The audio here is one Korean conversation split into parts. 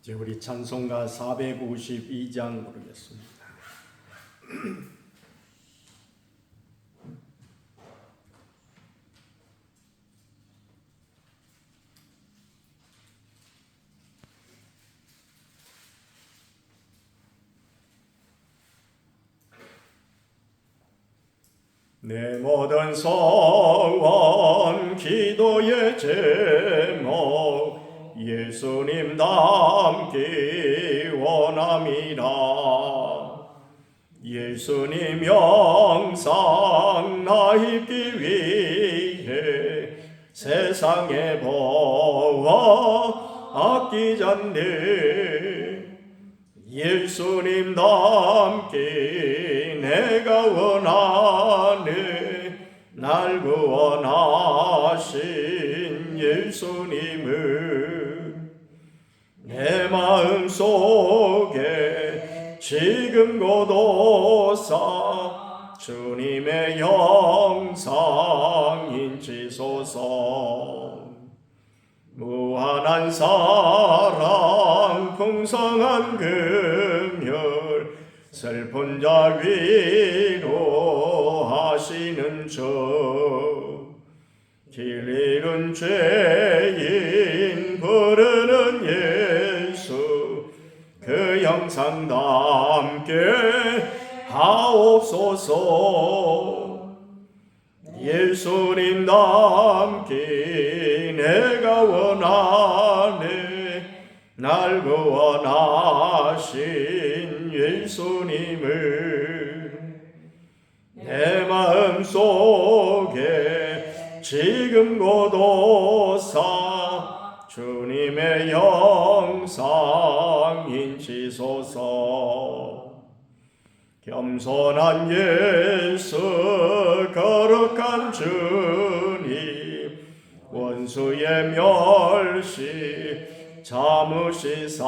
이제 우리 찬송가 452장 부르겠습니다. 내 모든 소원 기도의 제목 예수님 닮기 원함이라. 예수님 영상 나 입기 위해 세상의 보화 아끼지 않네. 예수님 닮기 내가 원하네. 날 구원하신 예수님을 내 마음속에 지금 고도사 주님의 영상 인치소서. 무한한 사랑 풍성한 긍휼 슬픈 자 위로하시는 저 길 잃은 죄인 부르는 예수 그 영상 담게 하옵소서. 예수님 닮기 내가 원하네. 날 구원하신 예수님을 내 마음속에 지금 고도사 주님의 영상 인치소서. 겸손한 예수 거룩한 주님 원수의 멸시 참으시사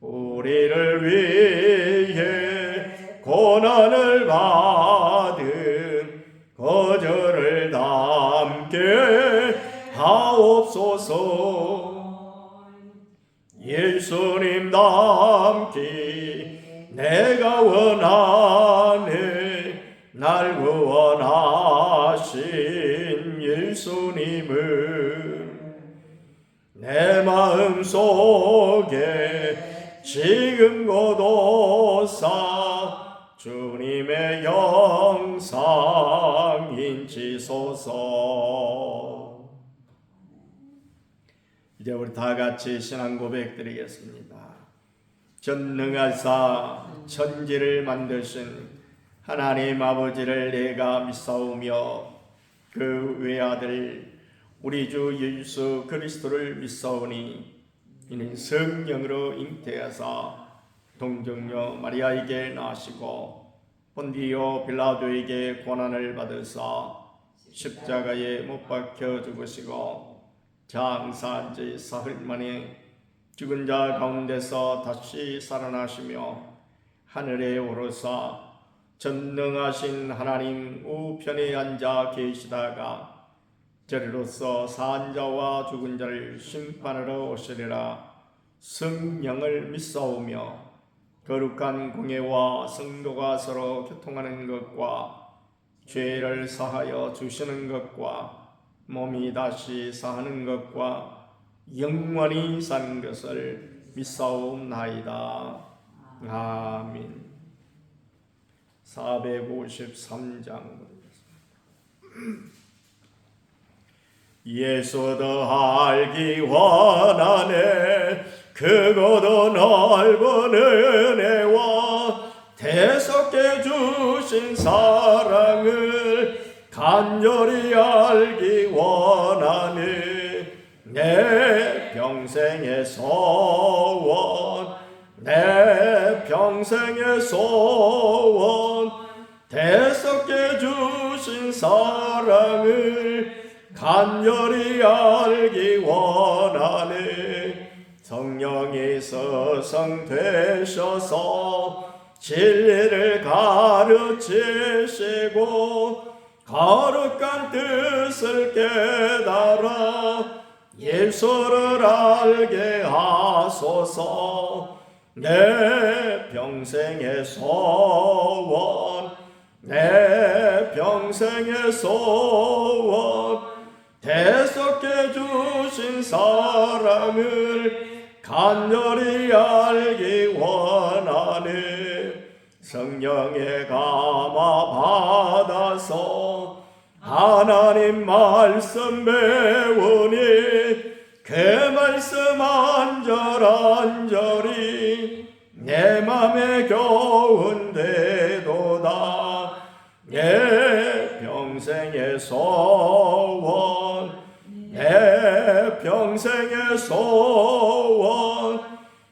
우리를 위해 고난을 받은 거절을 담게 하옵소서. 예수님 닮기 내가 원하네. 날 구원하신 예수님을 내 마음속에 지금 고도사 주님의 영상 인치소서. 이제 우리 다 같이 신앙 고백 드리겠습니다. 전능하사 천지를 만드신 하나님 아버지를 내가 믿사오며 그 외아들 우리 주 예수 그리스도를 믿사오니 이는 성령으로 잉태하사 동정녀 마리아에게 나시고 본디오 빌라도에게 고난을 받으사 십자가에 못 박혀 죽으시고 장사한 지 사흘 만에 죽은 자 가운데서 다시 살아나시며 하늘에 오르사 전능하신 하나님 우편에 앉아 계시다가 저리로서 산 자와 죽은 자를 심판하러 오시리라. 성령을 믿사오며 거룩한 공예와 성도가 서로 교통하는 것과 죄를 사하여 주시는 것과 몸이 다시 사하는 것과 영원히 사는 것을 믿사옵나이다. 아멘. 453장 예수도 알기 원하네. 크고도 넓은 은혜와 대속해 주신 사랑을 간절히 알기 원하네. 내 평생의 소원 내 평생의 소원 대속해 주신 사랑을 간절히 알기 원하네. 성령이 서성되셔서 진리를 가르치시고 거룩한 뜻을 깨달아 예수를 알게 하소서. 내 평생의 소원, 내 평생의 소원, 대속해 주신 사랑을 간절히 알기 원하네. 성령의 감화 받아서 하나님 말씀 배우니 그 말씀 안절안절이 내 맘에 겨운데도다. 내 평생의 소원, 내 평생의 소원,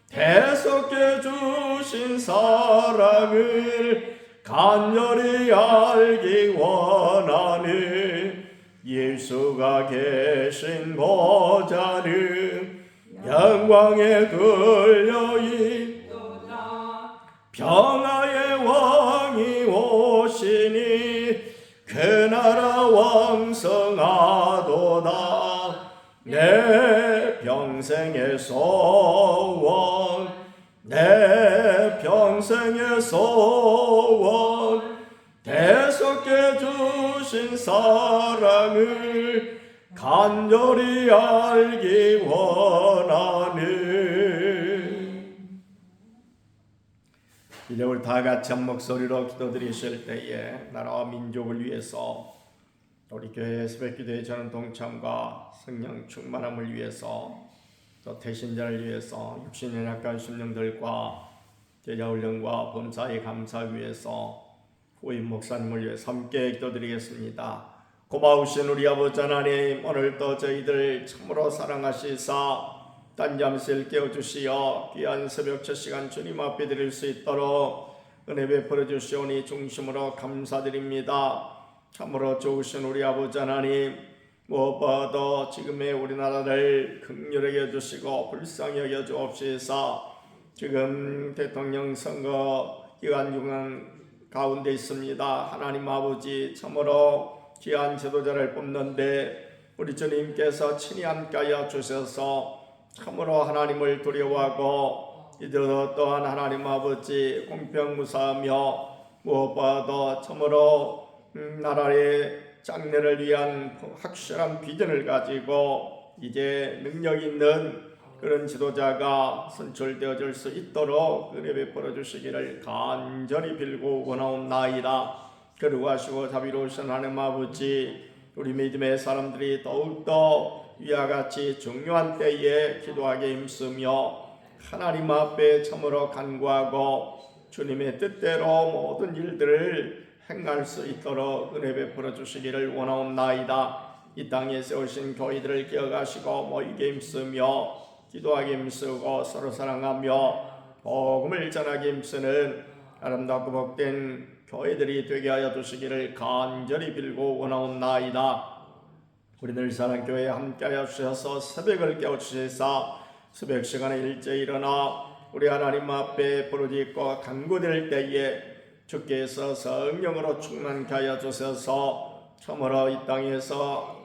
대속해 주신 사랑을 간절히 알기 원하네. 예수가 계신 보좌는 영광에 들려있도다. 평화의 왕이 오시니 그 나라 왕성하도다. 내 평생의 소원, 내 평생의 소원, 대속해 주신 사랑을 간절히 알기 원하네. 이제 우리 다 같이 한 목소리로 기도드리실 때에 나라와 민족을 위해서, 우리 교회 새벽기도의 전원 동참과 성령 충만함을 위해서, 또 태신자를 위해서, 육신의 약한 심령들과 제자훈련과 범사의 감사 위해서, 후임 목사님을 위해서 함께 기도드리겠습니다. 고마우신 우리 아버지 하나님, 오늘도 저희들 참으로 사랑하시사 단잠실 깨워주시어 귀한 새벽 첫 시간 주님 앞에 드릴 수 있도록 은혜 베풀어 주시오니 중심으로 감사드립니다. 참으로 좋으신 우리 아버지 하나님, 무엇보다도 지금의 우리나라를 긍휼히 여겨주시고 불쌍히 여겨주옵시사. 지금 대통령 선거 기간 중간 가운데 있습니다. 하나님 아버지, 참으로 귀한 지도자를 뽑는데 우리 주님께서 친히 함께하여 주셔서 참으로 하나님을 두려워하고 이제도 또한 하나님 아버지 공평무사하며 무엇보다도 참으로 나라의 장래를 위한 확실한 비전을 가지고 이제 능력 있는 그런 지도자가 선출되어질 수 있도록 은혜 베풀어 주시기를 간절히 빌고 원하옵나이다. 거룩하시고 자비로우신 하나님 아버지, 우리 믿음의 사람들이 더욱더 위와 같이 중요한 때에 기도하게 힘쓰며 하나님 앞에 참으로 간구하고 주님의 뜻대로 모든 일들을 행할 수 있도록 은혜 베풀어 주시기를 원하옵나이다. 이 땅에 세우신 교회들을 기억하시고 모이게 힘쓰며 기도하게 힘쓰고 서로 사랑하며 복음을 전하게 힘쓰는 아름답고 복된 교회들이 되게 하여 주시기를 간절히 빌고 원하옵나이다. 우리 늘 사랑 교회에 함께하여 주셔서 새벽을 깨워주시사 새벽 시간에 일제히 일어나 우리 하나님 앞에 부르짖고 간구될 때에 주께서 성령으로 충만케 하여 주셔서 참으로 이 땅에서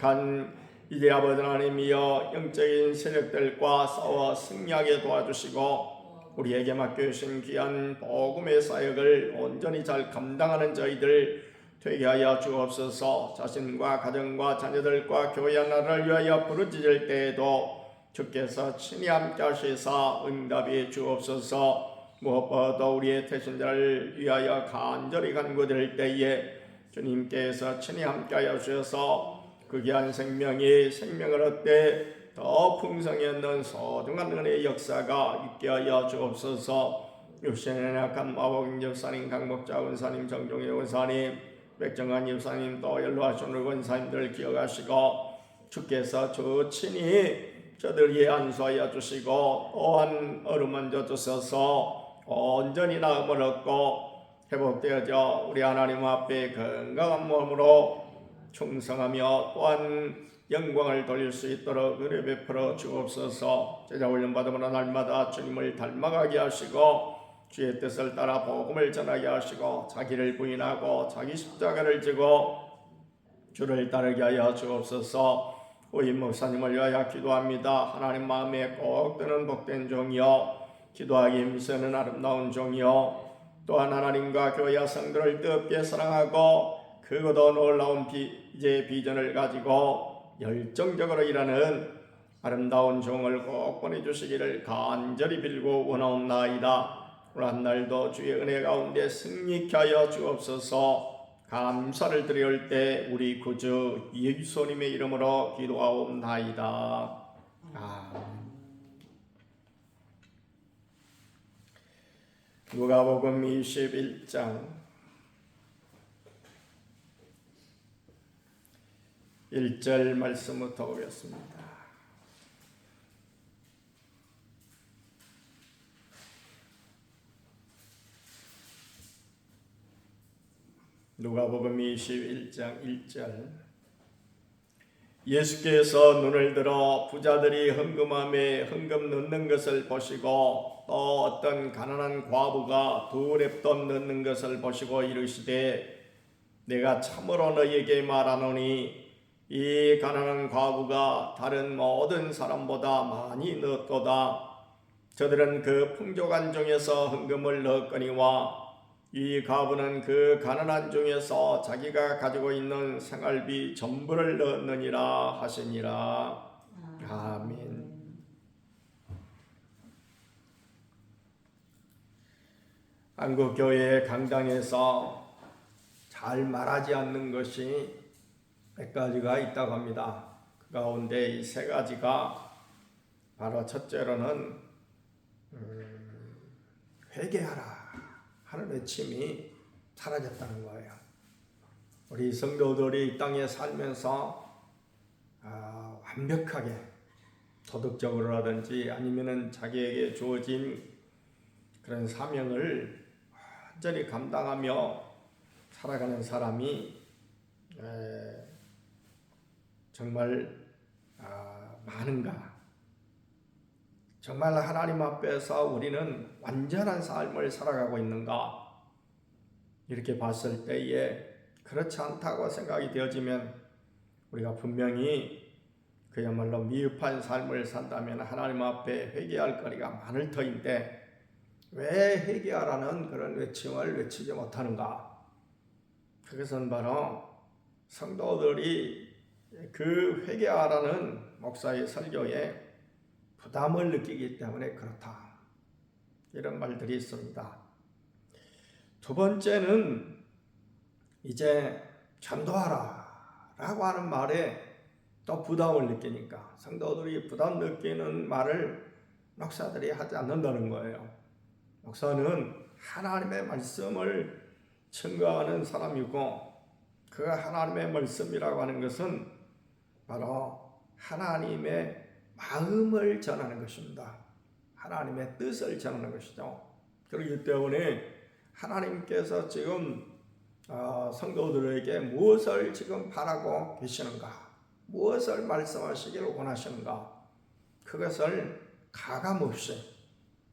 이제 아버지 하나님이여 영적인 세력들과 싸워 승리하게 도와주시고 우리에게 맡겨주신 귀한 복음의 사역을 온전히 잘 감당하는 저희들 되게 하여 주옵소서. 자신과 가정과 자녀들과 교회 나라를 위하여 부르짖을 때에도 주께서 친히 함께 하시사 응답해 주옵소서. 무엇보다도 우리의 태신자를 위하여 간절히 간구드릴 때에 주님께서 친히 함께 하여 주셔서 그 귀한 생명이 생명을 얻되 더 풍성했는 소중한 은혜의 역사가 있게 하여 주옵소서. 육신의 약한 마복 집사님, 강목자 원사님, 정종의 원사님, 백정환 집사님, 또 연로하신 우리 원사님들 기억하시고 주께서 주 친히 저들 위해 안수하여 주시고 또한 어루만져 주셔서 온전히 나음을 얻고 회복되어져 우리 하나님 앞에 건강한 몸으로 충성하며 또한 영광을 돌릴 수 있도록 은혜 베풀어 주옵소서. 제자 훈련 받으므로 날마다 주님을 닮아가게 하시고 주의 뜻을 따라 복음을 전하게 하시고 자기를 부인하고 자기 십자가를 지고 주를 따르게 하여 주옵소서. 오임 목사님을 위하여 기도합니다. 하나님 마음에 꼭 드는 복된 종이요 기도하기 힘쓰는 아름다운 종이요 또한 하나님과 교회 성도를 뜨겁게 사랑하고 그보다 놀라운 이제 비전을 가지고 열정적으로 일하는 아름다운 종을 꼭 보내주시기를 간절히 빌고 원하옵나이다. 오늘 한 날도 주의 은혜 가운데 승리케 하여 주옵소서. 감사를 드릴 때 우리 구주 예수님의 이름으로 기도하옵나이다. 아멘. 누가복음 21장 1절 말씀부터 보겠습니다. 누가복음 21장 1절 예수께서 눈을 들어 부자들이 헌금함에 헌금 넣는 것을 보시고 또 어떤 가난한 과부가 두 렙돈 넣는 것을 보시고 이르시되 내가 참으로 너희에게 말하노니 이 가난한 과부가 다른 모든 사람보다 많이 넣었도다. 저들은 그 풍족한 중에서 헌금을 넣었거니와 이 과부는 그 가난한 중에서 자기가 가지고 있는 생활비 전부를 넣었느니라 하시니라. 아멘. 한국교회 강당에서 잘 말하지 않는 것이 몇 가지가 있다고 합니다. 그 가운데 이 세 가지가 바로 첫째로는 회개하라 하는 외침이 사라졌다는 거예요. 우리 성도들이 이 땅에 살면서 완벽하게 도덕적으로라든지 아니면은 자기에게 주어진 그런 사명을 완전히 감당하며 살아가는 사람이 정말 많은가? 정말 하나님 앞에서 우리는 완전한 삶을 살아가고 있는가? 이렇게 봤을 때에 그렇지 않다고 생각이 되어지면 우리가 분명히 그야말로 미흡한 삶을 산다면 하나님 앞에 회개할 거리가 많을 터인데 왜 회개하라는 그런 외침을 외치지 못하는가? 그것은 바로 성도들이 그 회개하라는 목사의 설교에 부담을 느끼기 때문에 그렇다. 이런 말들이 있습니다. 두 번째는 이제 전도하라 라고 하는 말에 또 부담을 느끼니까 성도들이 부담 느끼는 말을 목사들이 하지 않는다는 거예요. 목사는 하나님의 말씀을 증거하는 사람이고 그 하나님의 말씀이라고 하는 것은 바로 하나님의 마음을 전하는 것입니다. 하나님의 뜻을 전하는 것이죠. 그렇기 때문에 하나님께서 지금 성도들에게 무엇을 지금 바라고 계시는가, 무엇을 말씀하시기를 원하시는가, 그것을 가감없이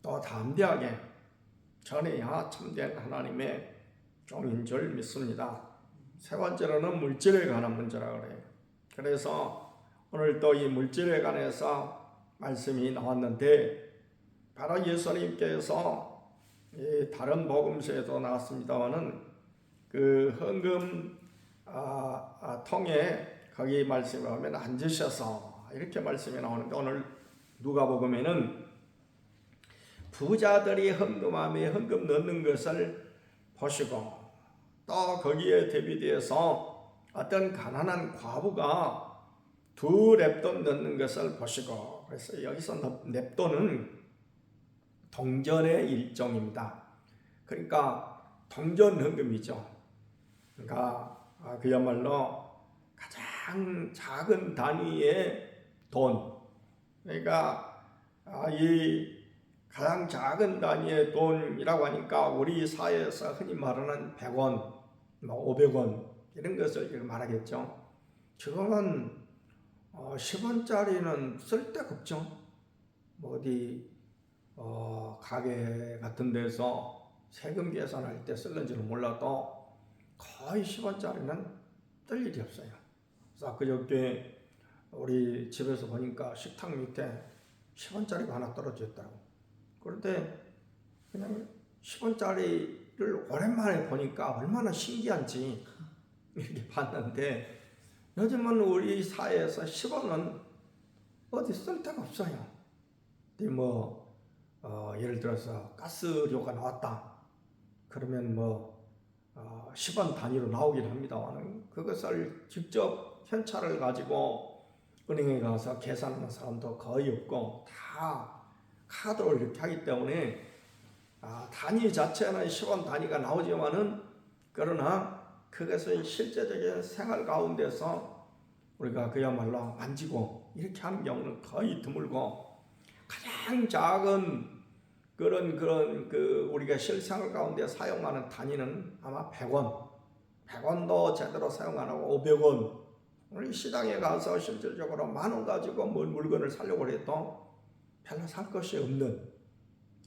또 담대하게 전해야 참된 하나님의 종인 줄 믿습니다. 세 번째로는 물질에 관한 문제라고 그래요. 그래서 오늘 또 이 물질에 관해서 말씀이 나왔는데 바로 예수님께서 다른 복음서에도 나왔습니다만은 그 헌금 통에 거기 말씀을 하면 앉으셔서 이렇게 말씀이 나오는데 오늘 누가복음에는 부자들이 헌금함에 헌금 넣는 것을 보시고 또 거기에 대비되어서 어떤 가난한 과부가 두 렙돈 넣는 것을 보시고 그래서 여기서 렙돈은 동전의 일종입니다. 그러니까 동전 헌금이죠. 그러니까 그야말로 가장 작은 단위의 돈. 그러니까 이 가장 작은 단위의 돈이라고 하니까 우리 사회에서 흔히 말하는 100원, 500원 이런 것을 말하겠죠. 지금은 10원짜리는 쓸 데가 없죠. 어디 가게 같은 데서 세금 계산할 때 쓸는지는 몰라도 거의 10원짜리는 뜰 일이 없어요. 그래서 그저께 우리 집에서 보니까 식탁 밑에 10원짜리가 하나 떨어져 있더라고. 그런데 그냥 10원짜리를 오랜만에 보니까 얼마나 신기한지 이렇게 봤는데, 요즘은 우리 사회에서 10원은 어디 쓸 데가 없어요. 예를 들어서 가스료가 나왔다. 그러면 10원 단위로 나오긴 합니다만, 그것을 직접 현찰을 가지고 은행에 가서 계산하는 사람도 거의 없고 다 카드로 이렇게 하기 때문에 단위 자체는 10원 단위가 나오지만은, 그러나 그것은 실제적인 생활 가운데서 우리가 그야말로 만지고 이렇게 하는 경우는 거의 드물고, 가장 작은 그런 우리가 실생활 가운데 사용하는 단위는 아마 100원, 100원도 제대로 사용 안 하고 500원. 우리 시장에 가서 실질적으로 10,000원 가지고 물건을 사려고 해도 별로 살 것이 없는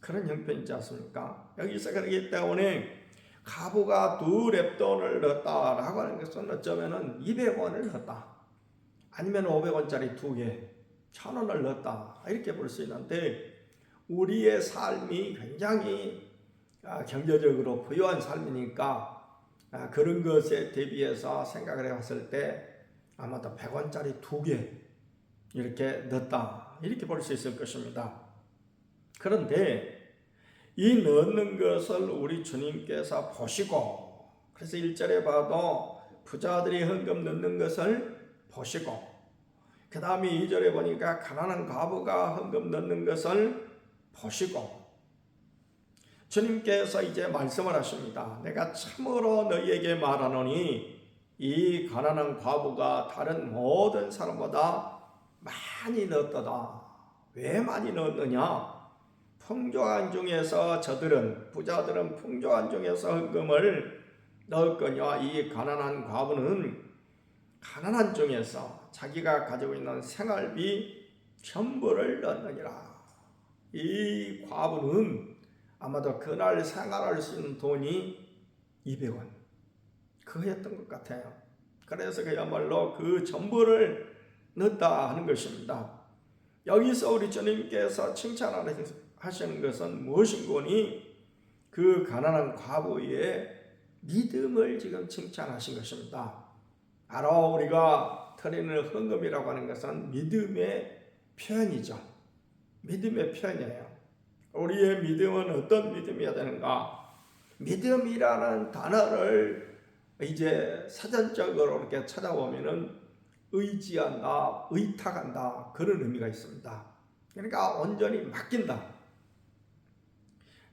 그런 형편이지 않습니까? 여기서 그렇기 때문에 가부가 2렙돈을 넣었다라고 하는 것은 어쩌면은 200원을 넣었다, 아니면 500원짜리 2개, 1,000원을 넣었다, 이렇게 볼 수 있는데, 우리의 삶이 굉장히 경제적으로 부유한 삶이니까 그런 것에 대비해서 생각을 해봤을 때 아마도 100원짜리 2개 이렇게 넣었다, 이렇게 볼 수 있을 것입니다. 그런데 이 넣는 것을 우리 주님께서 보시고, 그래서 1절에 봐도 부자들이 헌금 넣는 것을 보시고, 그 다음에 2절에 보니까 가난한 과부가 헌금 넣는 것을 보시고, 주님께서 이제 말씀을 하십니다. 내가 참으로 너희에게 말하노니 이 가난한 과부가 다른 모든 사람보다 많이 넣었도다. 왜 많이 넣었느냐? 풍족한 중에서 부자들은 풍족한 중에서 헌금을 넣었거니와 이 가난한 과부는 가난한 중에서 자기가 가지고 있는 생활비 전부를 넣느니라. 이 과부는 아마도 그날 생활할 수 있는 돈이 200원 그거였던 것 같아요. 그래서 그야말로 그 전부를 넣었다 하는 것입니다. 여기서 우리 주님께서 칭찬하시는 것은 무엇인고니, 그 가난한 과부의 믿음을 지금 칭찬하신 것입니다. 바로 우리가 드리는 헌금이라고 하는 것은 믿음의 표현이죠. 믿음의 표현이에요. 우리의 믿음은 어떤 믿음이어야 되는가? 믿음이라는 단어를 이제 사전적으로 이렇게 찾아보면은 의지한다, 의탁한다, 그런 의미가 있습니다. 그러니까 온전히 맡긴다.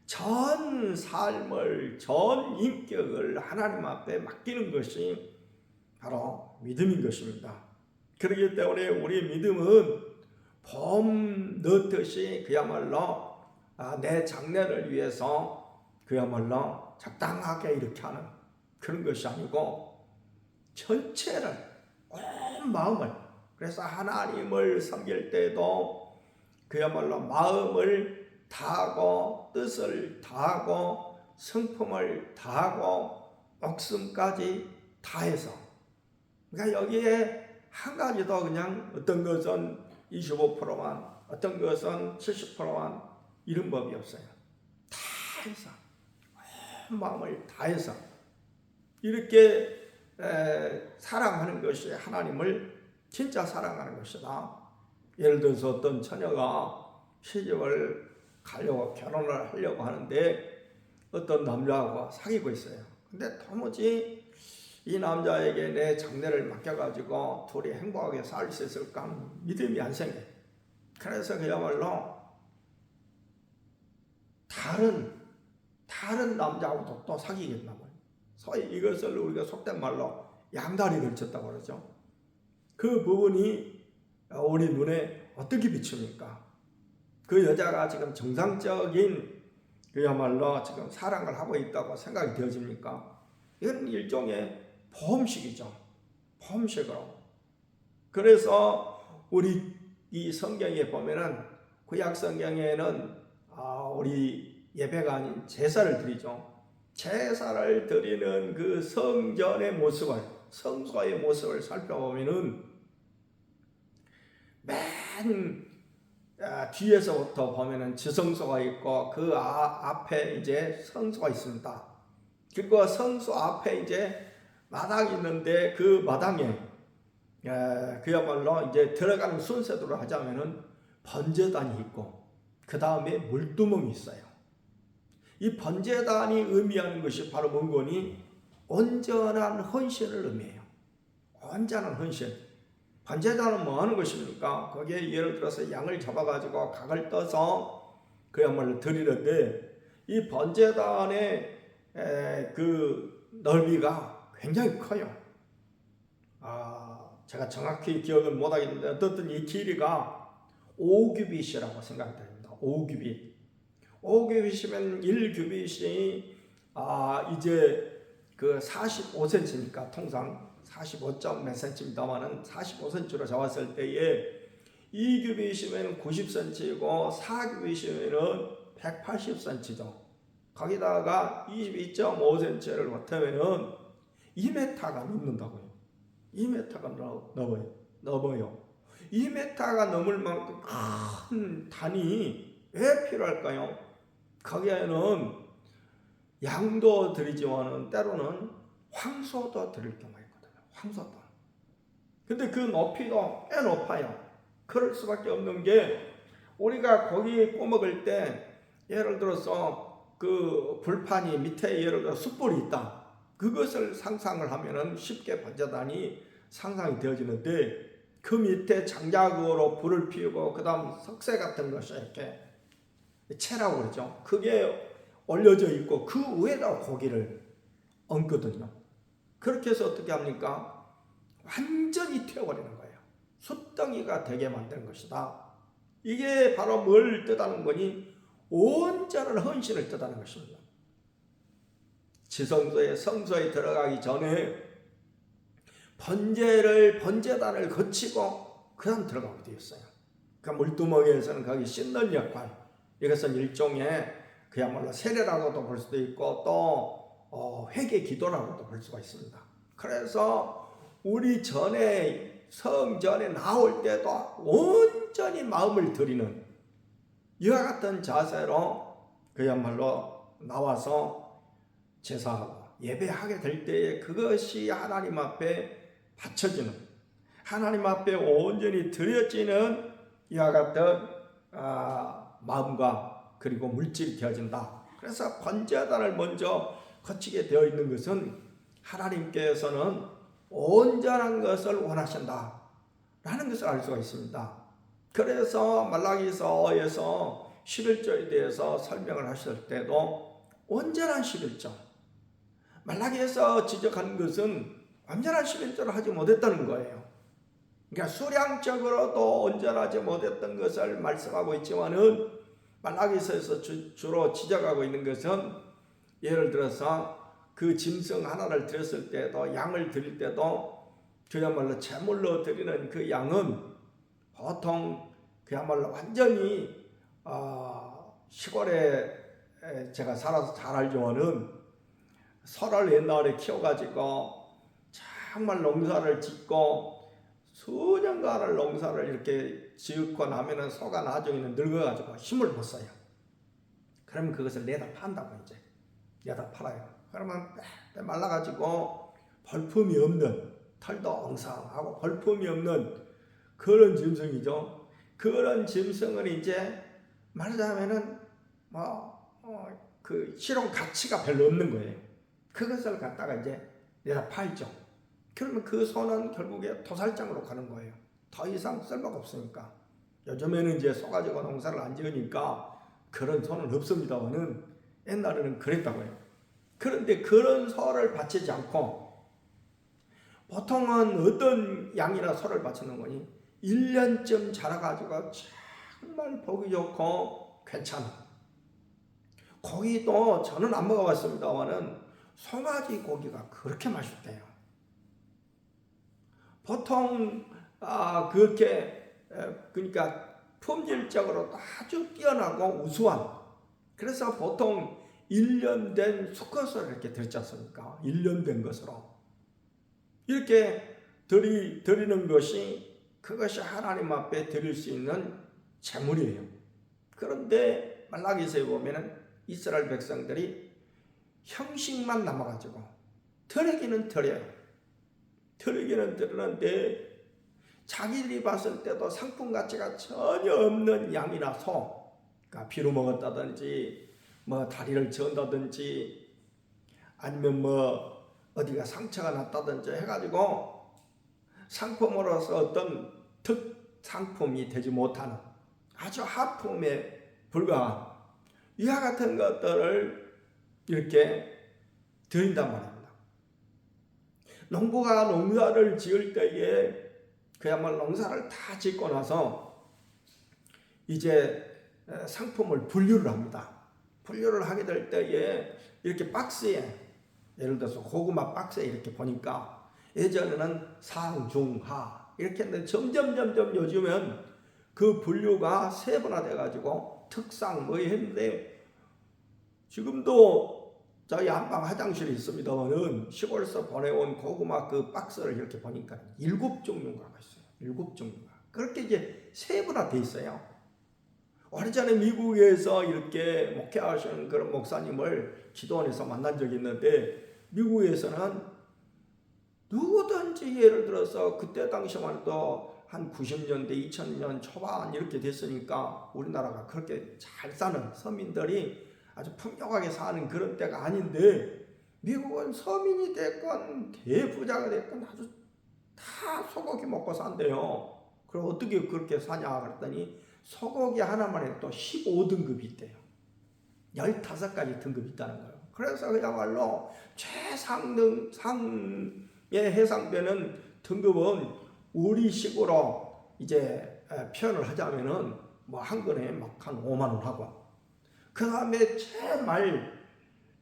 전 삶을, 전 인격을 하나님 앞에 맡기는 것이 바로 믿음인 것입니다. 그렇기 때문에 우리 믿음은 봄 넣듯이 그야말로 내 장래를 위해서 그야말로 적당하게 이렇게 하는 그런 것이 아니고, 전체를, 온 마음을, 그래서 하나님을 섬길 때도 그야말로 마음을 다하고 뜻을 다하고 성품을 다하고 목숨까지 다해서, 그러니까 여기에 한 가지도 그냥 어떤 것은 25%만, 어떤 것은 70%만, 이런 법이 없어요. 다 해서, 온 마음을 다해서 이렇게 사랑하는 것이 하나님을 진짜 사랑하는 것이다. 예를 들어서 어떤 처녀가 시집을 가려고, 결혼을 하려고 하는데 어떤 남자하고 사귀고 있어요. 근데 도무지 이 남자에게 내 장래를 맡겨가지고 둘이 행복하게 살 수 있을까 하는 믿음이 안 생겨요. 그래서 그야말로 다른 남자하고도 또 사귀겠나 봐요. 소위 이것을 우리가 속된 말로 양다리 걸쳤다고 그러죠. 그 부분이 우리 눈에 어떻게 비춥니까? 그 여자가 지금 정상적인 그야말로 지금 사랑을 하고 있다고 생각이 되어집니까? 이건 일종의 보험식이죠. 보험식으로. 그래서 우리 이 성경에 보면은, 구약 성경에는 우리 예배가 아닌 제사를 드리죠. 제사를 드리는 그 성전의 모습을, 성소의 모습을 살펴보면은 맨 뒤에서부터 보면은 지성소가 있고 그 앞에 이제 성소가 있습니다. 그리고 성소 앞에 이제 마당이 있는데 그 마당에 그야말로 이제 들어가는 순서대로 하자면은 번제단이 있고 그 다음에 물두멍이 있어요. 이 번제단이 의미하는 것이 바로 뭔거니 온전한 헌신을 의미해요. 온전한 헌신. 번제단은 뭐 하는 것입니까? 거기에 예를 들어서 양을 잡아가지고 각을 떠서 그야말로 드리는데 이 번제단의 그 넓이가 굉장히 커요. 제가 정확히 기억은 못하겠는데 어떻든 이 길이가 5규빗이라고 생각이 됩니다. 5규빗. 5규빗이면 1규빗이 이제 그 45cm니까 통상 45점 몇 cm입니다만은 45cm로 잡았을 때에 2규빗이면 90cm이고 4규빗이면 180cm죠. 거기다가 22.5cm를 못하면은 2m가 넘는다고요. 2m가 넘어요. 2m가 넘을 만큼 큰 단이 왜 필요할까요? 거기에는 양도 드리지만은 때로는 황소도 드릴 경우가 있거든요. 황소도. 근데 그 높이도 꽤 높아요. 그럴 수밖에 없는 게 우리가 고기 구워먹을 때 예를 들어서 그 불판이 밑에 예를 들어 숯불이 있다. 그것을 상상을 하면은 쉽게 번제단이 상상이 되어지는데 그 밑에 장작으로 불을 피우고 그 다음 석쇠 같은 것이 이렇게 채라고 그러죠. 그게 올려져 있고 그 위에다 고기를 얹거든요. 그렇게 해서 어떻게 합니까? 완전히 태워버리는 거예요. 숯덩이가 되게 만드는 것이다. 이게 바로 뭘 뜻하는 거니? 온전한 헌신을 뜻하는 것입니다. 지성소에 성소에 들어가기 전에 번제단을 거치고 그다음 들어가게 되었어요. 그러니까 물두멍에서는 거기 씻는 역할, 이것은 일종의 그야말로 세례라고도 볼 수도 있고 또 회개 기도라고도 볼 수가 있습니다. 그래서 우리 성전에 나올 때도 온전히 마음을 드리는 이와 같은 자세로 그야말로 나와서 제사하고 예배하게 될 때에 그것이 하나님 앞에 바쳐지는, 하나님 앞에 온전히 드려지는 이와 같은 마음과 그리고 물질이 되어진다. 그래서 번제단을 먼저 거치게 되어 있는 것은 하나님께서는 온전한 것을 원하신다 라는 것을 알 수가 있습니다. 그래서 말라기서에서 11조에 대해서 설명을 하실 때도 온전한 11조, 말라기에서 지적한 것은 완전한 11조를 하지 못했다는 거예요. 그러니까 수량적으로도 온전하지 못했던 것을 말씀하고 있지만은 말라기서에서 주로 지적하고 있는 것은 예를 들어서 그 짐승 하나를 드렸을 때도 양을 드릴 때도 그야말로 제물로 드리는 그 양은 보통 그야말로 완전히 시골에 제가 살아서 잘 알지만은 소를 옛날에 키워가지고 정말 농사를 짓고 수년간을 농사를 이렇게 지었고 나면은 소가 나중에는 늙어가지고 힘을 못 써요. 그러면 그것을 내다 판다고 이제 내다 팔아요. 그러면 말라가지고 벌품이 없는, 털도 엉성하고 벌품이 없는 그런 짐승이죠. 그런 짐승은 이제 말하자면은 그 실용 가치가 별로 없는 거예요. 그것을 갖다가 이제 내다 팔죠. 그러면 그 소는 결국에 토살장으로 가는 거예요. 더 이상 쓸모가 없으니까. 요즘에는 이제 소 가지고 농사를 안 지으니까 그런 소는 없습니다만은 옛날에는 그랬다고요. 그런데 그런 소를 바치지 않고 보통은 어떤 양이나 소를 바치는 거니 1년쯤 자라가지고 정말 보기 좋고 괜찮은 고기도 저는 안 먹어봤습니다만은 송아지 고기가 그렇게 맛있대요. 보통 그렇게 그러니까 품질적으로 아주 뛰어나고 우수한, 그래서 보통 1년 된 수컷을 이렇게 드리지 않습니까? 1년 된 것으로 이렇게 드리는 것이 그것이 하나님 앞에 드릴 수 있는 제물이에요. 그런데 말라기서에 보면은 이스라엘 백성들이 형식만 남아가지고 드리기는 드려요. 드리기는 드리는데 자기들이 봤을 때도 상품 가치가 전혀 없는 양이나 소, 그러니까 피로 먹었다든지 뭐 다리를 저은다든지 아니면 뭐 어디가 상처가 났다든지 해가지고 상품으로서 어떤 특상품이 되지 못하는 아주 하품에 불과한 이와 같은 것들을 이렇게 드린단 말입니다. 농부가 농사를 지을 때에 그야말로 농사를 다 짓고 나서 이제 상품을 분류를 합니다. 분류를 하게 될 때에 이렇게 박스에, 예를 들어서 고구마 박스에 이렇게 보니까 예전에는 상, 중, 하 이렇게 했는데 점점 요즘은 그 분류가 세분화돼 가지고 특상 뭐 했는데, 지금도 저희 안방 화장실이 있습니다만은 시골에서 보내온 고구마 그 박스를 이렇게 보니까 7종류가 있어요. 7종류가. 그렇게 이제 세분화돼 있어요. 오래전에 미국에서 이렇게 목회하시는 그런 목사님을 기도원에서 만난 적이 있는데, 미국에서는 누구든지 예를 들어서 그때 당시만 해도 한 90년대 2000년 초반 이렇게 됐으니까 우리나라가 그렇게 잘 사는 서민들이 아주 풍요하게 사는 그런 때가 아닌데, 미국은 서민이 됐건 대부자가 됐건 아주 다 소고기 먹고 산대요. 그럼 어떻게 그렇게 사냐 그랬더니 소고기 하나만 해도 15등급이 있대요. 15가지 등급이 있다는 거예요. 그래서 그야말로 최상등에 해당되는 등급은 우리식으로 이제 표현을 하자면은 뭐 한 근에 막 한 5만 원 하고, 그 다음에 제말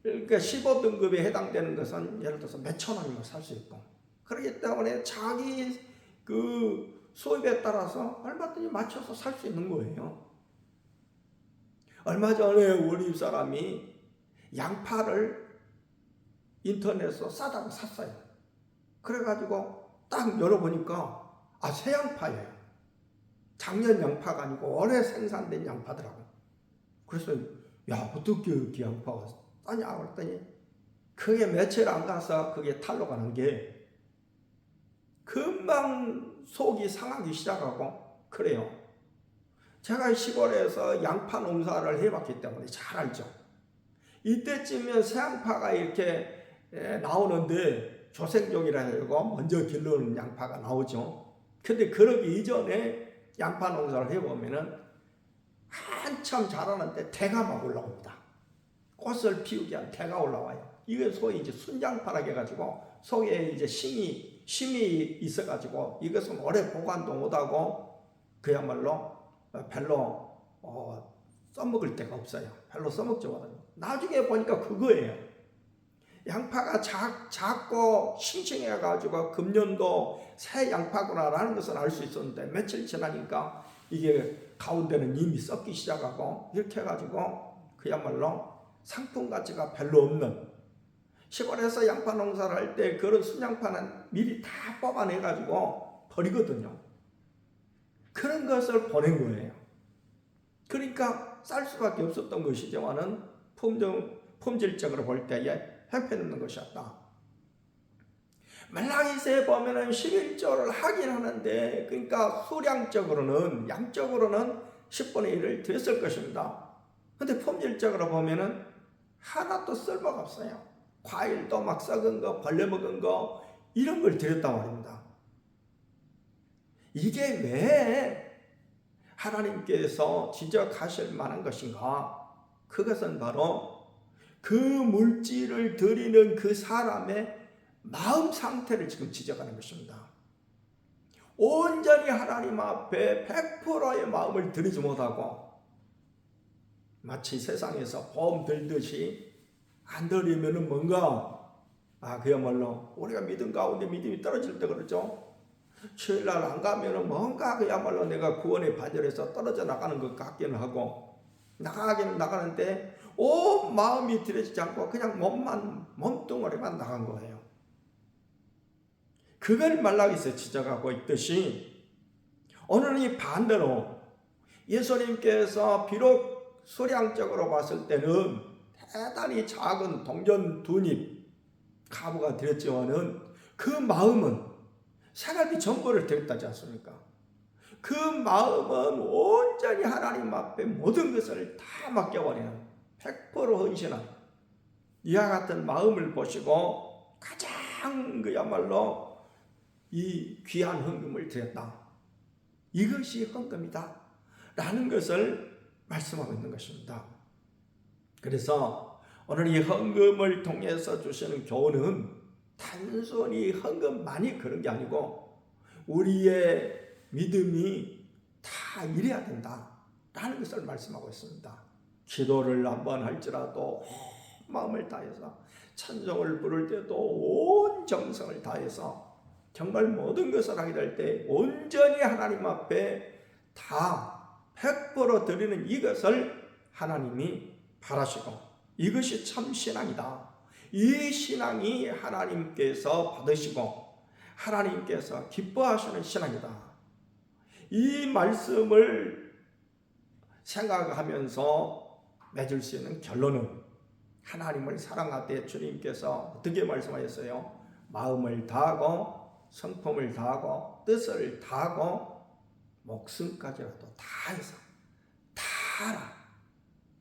그러니까 15등급에 해당되는 것은 예를 들어서 몇천 원이면 살 수 있고, 그렇기 때문에 자기 그 소입에 따라서 얼마든지 맞춰서 살 수 있는 거예요. 얼마 전에 우리 사람이 양파를 인터넷에서 싸다고 샀어요. 그래가지고 딱 열어보니까 새 양파예요. 작년 양파가 아니고 올해 생산된 양파더라고. 그래서 야, 어떻게 이렇게 양파가 싸냐 그랬더니 그게 며칠 안 가서 그게 탄로가 난 게 금방 속이 상하기 시작하고 그래요. 제가 시골에서 양파 농사를 해봤기 때문에 잘 알죠. 이때쯤이면 새 양파가 이렇게 나오는데 조생종이라 해고 먼저 길러오는 양파가 나오죠. 근데 그러기 이전에 양파 농사를 해보면은 한참 자라는데 대가 막 올라옵니다. 꽃을 피우기 위한 대가 올라와요. 이게 소위 이제 순양파라 해가지고 속에 이제 심이 있어가지고 이것은 오래 보관도 못하고 그야말로 별로 써먹을 데가 없어요. 별로 써먹지 못하요. 나중에 보니까 그거예요. 양파가 작고 싱싱해가지고 금년도 새 양파구나라는 것을 알 수 있었는데, 며칠 지나니까 이게 가운데는 이미 썩기 시작하고 이렇게 해가지고 그야말로 상품 가치가 별로 없는, 시골에서 양파 농사를 할 때 그런 순양파는 미리 다 뽑아내가지고 버리거든요. 그런 것을 보낸 거예요. 그러니까 쌀 수밖에 없었던 것이지만은 품질적으로 볼 때에 형편없는 것이었다. 말라기서에 보면은 11조를 하긴 하는데, 그러니까 수량적으로는, 양적으로는 10분의 1을 드렸을 것입니다. 근데 품질적으로 보면은 하나도 쓸모가 없어요. 과일도 막 썩은 거, 벌레 먹은 거, 이런 걸 드렸단 말입니다. 이게 왜 하나님께서 지적하실 만한 것인가? 그것은 바로 그 물질을 드리는 그 사람의 마음 상태를 지금 지적하는 것입니다. 온전히 하나님 앞에 100%의 마음을 드리지 못하고 마치 세상에서 보험 들듯이 안 드리면은 뭔가 그야말로 우리가 믿음 가운데 믿음이 떨어질 때 그러죠. 주일날 안 가면은 뭔가 그야말로 내가 구원의 반열에서 떨어져 나가는 것 같기는 하고, 나가기는 나가는데 온 마음이 들여지지 않고 그냥 몸뚱어리만 나간 거예요. 그걸 말라기서 지적하고 있듯이 오늘은 이 반대로 예수님께서 비록 수량적으로 봤을 때는 대단히 작은 동전 2입 값어가 드렸지만은 그 마음은 생활비 전부를 드렸다지 않습니까? 그 마음은 온전히 하나님 앞에 모든 것을 다 맡겨버리는 100% 헌신한 이와 같은 마음을 보시고 가장 그야말로 이 귀한 헌금을 드렸다. 이것이 헌금이다 라는 것을 말씀하고 있는 것입니다. 그래서 오늘 이 헌금을 통해서 주시는 교훈은 단순히 헌금만이 그런 게 아니고 우리의 믿음이 다 이래야 된다 라는 것을 말씀하고 있습니다. 기도를 한번 할지라도 온 마음을 다해서, 찬송을 부를 때도 온 정성을 다해서 정말 모든 것을 하게 될 때 온전히 하나님 앞에 다 100% 드리는 이것을 하나님이 바라시고, 이것이 참 신앙이다. 이 신앙이 하나님께서 받으시고 하나님께서 기뻐하시는 신앙이다. 이 말씀을 생각하면서 맺을 수 있는 결론은 하나님을 사랑하되 주님께서 어떻게 말씀하셨어요? 마음을 다하고 성품을 다하고 뜻을 다하고 목숨까지라도 다해서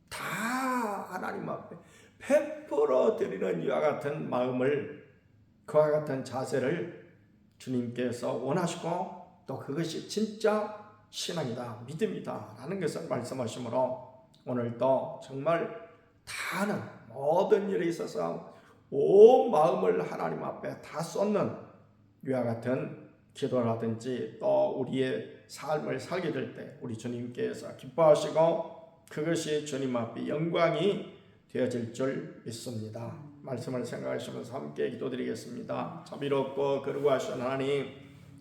다 하나님 앞에 100% 드리는 이와 같은 마음을, 그와 같은 자세를 주님께서 원하시고 또 그것이 진짜 신앙이다, 믿음이다 라는 것을 말씀하시므로 오늘도 정말 다하는 모든 일에 있어서 온 마음을 하나님 앞에 다 쏟는 이와 같은 기도라든지 또 우리의 삶을 살게 될 때 우리 주님께서 기뻐하시고 그것이 주님 앞에 영광이 되어질 줄 믿습니다. 말씀을 생각하시면서 함께 기도드리겠습니다. 자비롭고 거룩하신 하나님,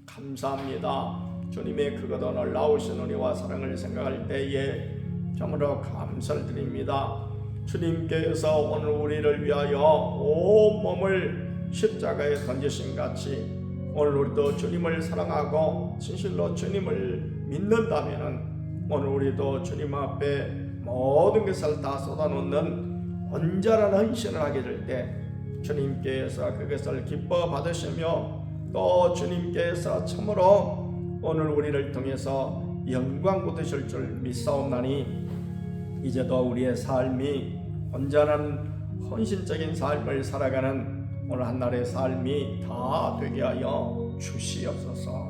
감사합니다. 주님의 그것도 놀라우신 은혜와 사랑을 생각할 때에 참으로 감사를 드립니다. 주님께서 오늘 우리를 위하여 온 몸을 십자가에 던지신 같이 오늘 우리도 주님을 사랑하고 진실로 주님을 믿는다면 오늘 우리도 주님 앞에 모든 것을 다 쏟아놓는 온전한 헌신을 하게 될 때 주님께서 그것을 기뻐 받으시며 또 주님께서 참으로 오늘 우리를 통해서 영광 받으실 줄 믿사옵나니 이제도 우리의 삶이 온전한 헌신적인 삶을 살아가는 오늘 한날의 삶이 다 되게 하여 주시옵소서.